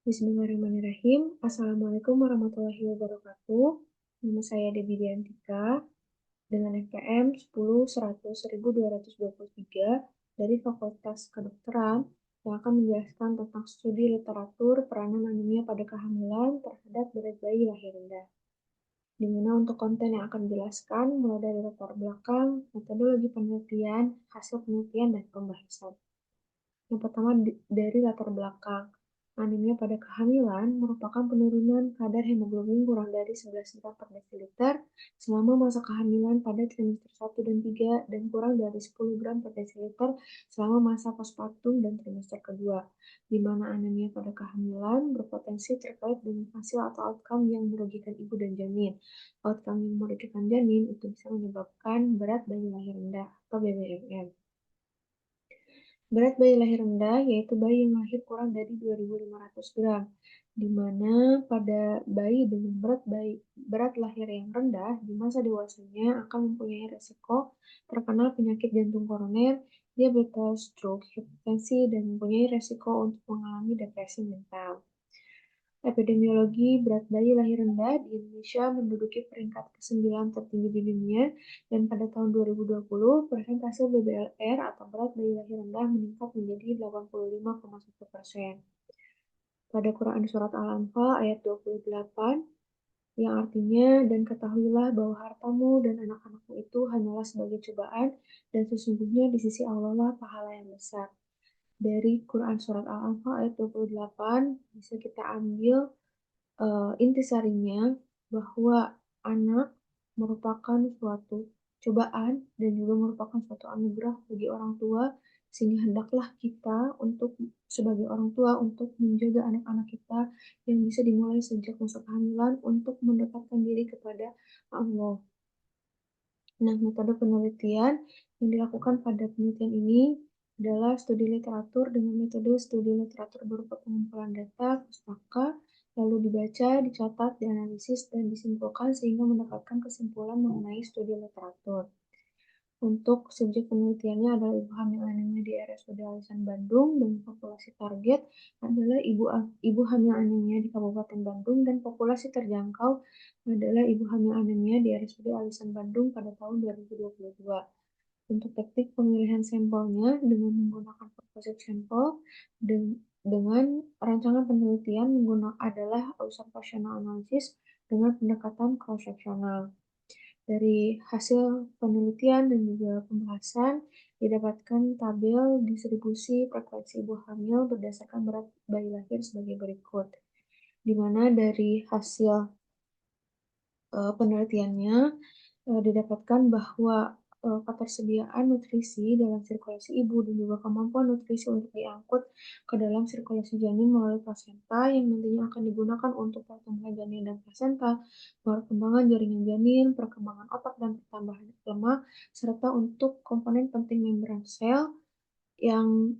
Bismillahirrahmanirrahim. Assalamualaikum warahmatullahi wabarakatuh. Nama saya Debi Diantika dengan NPM 10.100.223 dari Fakultas Kedokteran yang akan menjelaskan tentang studi literatur peranan anemia pada kehamilan terhadap berat bayi lahir rendah. Di mana untuk konten yang akan dijelaskan mulai dari latar belakang, metodologi penelitian, hasil penelitian, dan pembahasan. Yang pertama dari latar belakang. Anemia pada kehamilan merupakan penurunan kadar hemoglobin kurang dari 11 gram per desiliter selama masa kehamilan pada trimester 1 dan 3 dan kurang dari 10 gram per desiliter selama masa postpartum dan trimester kedua, di mana anemia pada kehamilan berpotensi terkait dengan hasil atau outcome yang merugikan ibu dan janin. Outcome yang merugikan janin itu bisa menyebabkan berat bayi lahir rendah atau BBLR. Berat bayi lahir rendah yaitu bayi yang lahir kurang dari 2.500 gram, di mana pada bayi dengan berat lahir yang rendah di masa dewasanya akan mempunyai resiko terkena penyakit jantung koroner, diabetes, stroke, hipertensi, dan mempunyai resiko untuk mengalami depresi mental. Epidemiologi berat bayi lahir rendah di Indonesia menduduki peringkat ke-9 tertinggi di dunia, dan pada tahun 2020, persentase BBLR atau berat bayi lahir rendah meningkat menjadi 85,1%. Pada Quran Surat Al-Anfal ayat 28, yang artinya, dan ketahuilah bahwa hartamu dan anak-anakmu itu hanyalah sebagai cobaan, dan sesungguhnya di sisi Allah lah pahala yang besar. Dari Quran Surat Al-Anfal ayat 28, bisa kita ambil intisarinya bahwa anak merupakan suatu cobaan dan juga merupakan suatu anugerah bagi orang tua, sehingga hendaklah kita sebagai orang tua untuk menjaga anak-anak kita yang bisa dimulai sejak masa kehamilan untuk mendekatkan diri kepada Allah. Nah, metode penelitian yang dilakukan pada penelitian ini adalah studi literatur dengan metode studi literatur berupa pengumpulan data, pustaka, lalu dibaca, dicatat, dianalisis, dan disimpulkan sehingga mendapatkan kesimpulan mengenai studi literatur. Untuk subjek penelitiannya adalah ibu hamil anemia di RSUD Alisan Bandung, dan populasi target adalah ibu hamil anemia di Kabupaten Bandung, dan populasi terjangkau adalah ibu hamil anemia di RSUD Alisan Bandung pada tahun 2022. Untuk teknik pemilihan sampelnya dengan menggunakan composite sample dengan rancangan penelitian adalah observational analysis dengan pendekatan cross-sectional. Dari hasil penelitian dan juga pembahasan, didapatkan tabel distribusi frekuensi ibu hamil berdasarkan berat bayi lahir sebagai berikut. Di mana dari hasil penelitiannya didapatkan bahwa ketersediaan nutrisi dalam sirkulasi ibu dan juga kemampuan nutrisi untuk diangkut ke dalam sirkulasi janin melalui plasenta yang nantinya akan digunakan untuk pertumbuhan janin dan plasenta, perkembangan jaringan janin, perkembangan otak dan pertambahan lemak, serta untuk komponen penting membran sel yang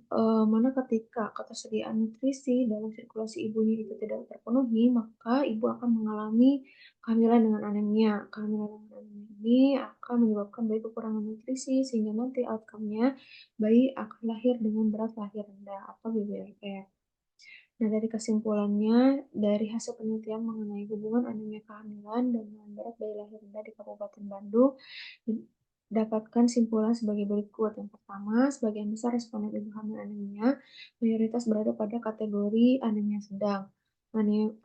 mana ketika ketersediaan nutrisi dalam sirkulasi ibunya itu tidak terpenuhi, maka ibu akan mengalami kehamilan dengan anemia. Kehamilan dengan anemia ini akan menyebabkan bayi kekurangan nutrisi, sehingga nanti outcome-nya bayi akan lahir dengan berat lahir rendah atau BBLR. Nah, dari kesimpulannya, dari hasil penelitian mengenai hubungan anemia kehamilan dengan berat bayi lahir rendah di Kabupaten Bandung, dapatkan simpulan sebagai berikut. Yang pertama, sebagian besar responden ibu hamil anemia mayoritas berada pada kategori anemia sedang.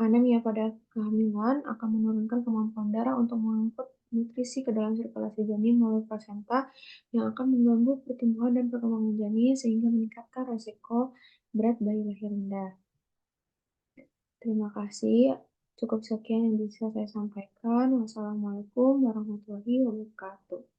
Anemia pada kehamilan akan menurunkan kemampuan darah untuk mengangkut nutrisi ke dalam sirkulasi janin melalui plasenta yang akan mengganggu pertumbuhan dan perkembangan janin sehingga meningkatkan resiko berat bayi lahir rendah. Terima kasih. Cukup sekian yang bisa saya sampaikan. Wassalamualaikum warahmatullahi wabarakatuh.